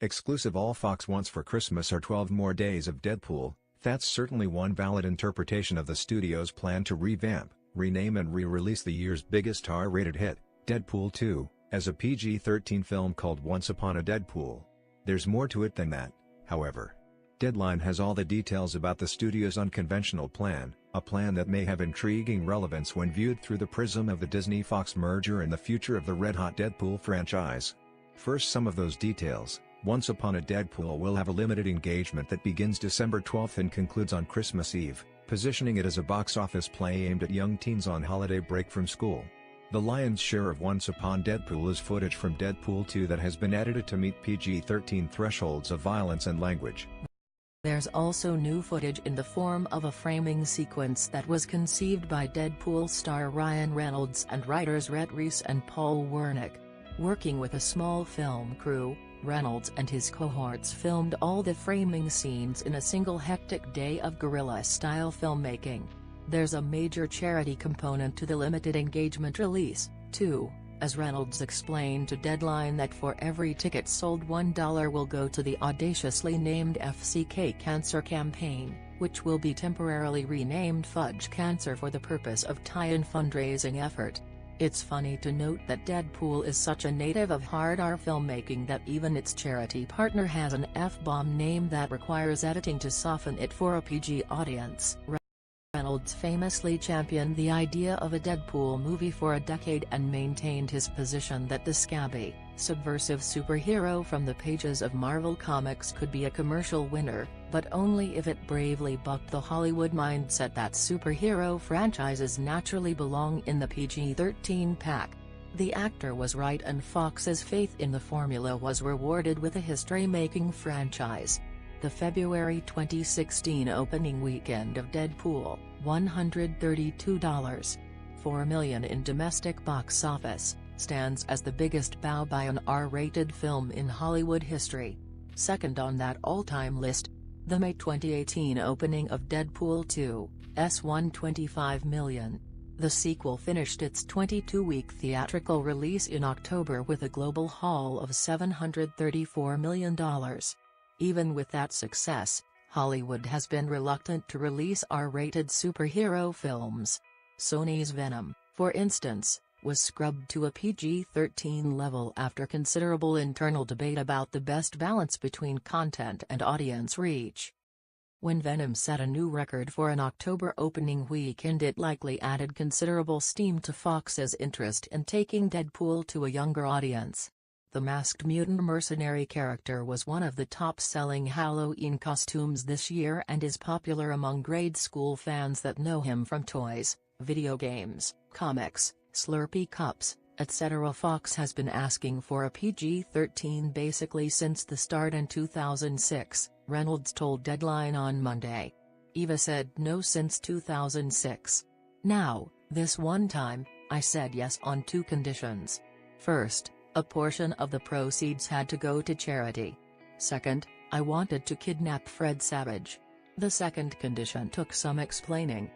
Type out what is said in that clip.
Exclusive all Fox wants for Christmas are 12 more days of Deadpool. That's certainly one valid interpretation of the studio's plan to revamp, rename and re-release the year's biggest R-rated hit, Deadpool 2, as a PG-13 film called Once Upon a Deadpool. There's more to it than that, however. Deadline has all the details about the studio's unconventional plan, a plan that may have intriguing relevance when viewed through the prism of the Disney-Fox merger and the future of the red-hot Deadpool franchise. First, some of those details. Once Upon a Deadpool will have a limited engagement that begins December 12 and concludes on Christmas Eve, positioning it as a box office play aimed at young teens on holiday break from school. The lion's share of Once Upon Deadpool is footage from Deadpool 2 that has been edited to meet PG-13 thresholds of violence and language. There's also new footage in the form of a framing sequence that was conceived by Deadpool star Ryan Reynolds and writers Rhett Reese and Paul Wernick. Working with a small film crew, Reynolds and his cohorts filmed all the framing scenes in a single hectic day of guerrilla-style filmmaking. There's a major charity component to the limited engagement release, too, as Reynolds explained to Deadline that for every ticket sold $1 will go to the audaciously named FCK Cancer campaign, which will be temporarily renamed Fudge Cancer for the purpose of tie-in fundraising effort. It's funny to note that Deadpool is such a native of hard R filmmaking that even its charity partner has an F-bomb name that requires editing to soften it for a PG audience. Reynolds famously championed the idea of a Deadpool movie for a decade and maintained his position that the scabby, subversive superhero from the pages of Marvel Comics could be a commercial winner, but only if it bravely bucked the Hollywood mindset that superhero franchises naturally belong in the PG-13 pack. The actor was right, and Fox's faith in the formula was rewarded with a history-making franchise. The February 2016 opening weekend of Deadpool, $132.4 million in domestic box office, stands as the biggest bow by an R-rated film in Hollywood history. Second on that all-time list, the May 2018 opening of Deadpool 2, $125 million. The sequel finished its 22-week theatrical release in October with a global haul of $734 million. Even with that success, Hollywood has been reluctant to release R-rated superhero films. Sony's Venom, for instance, was scrubbed to a PG-13 level after considerable internal debate about the best balance between content and audience reach. When Venom set a new record for an October opening weekend, it likely added considerable steam to Fox's interest in taking Deadpool to a younger audience. The masked mutant mercenary character was one of the top-selling Halloween costumes this year and is popular among grade school fans that know him from toys, video games, comics, Slurpee cups, etc. Fox has been asking for a PG-13 basically since the start in 2006, Reynolds told Deadline on Monday. Eva said no since 2006. Now, this one time, I said yes on two conditions. First, a portion of the proceeds had to go to charity. Second, I wanted to kidnap Fred Savage. The second condition took some explaining.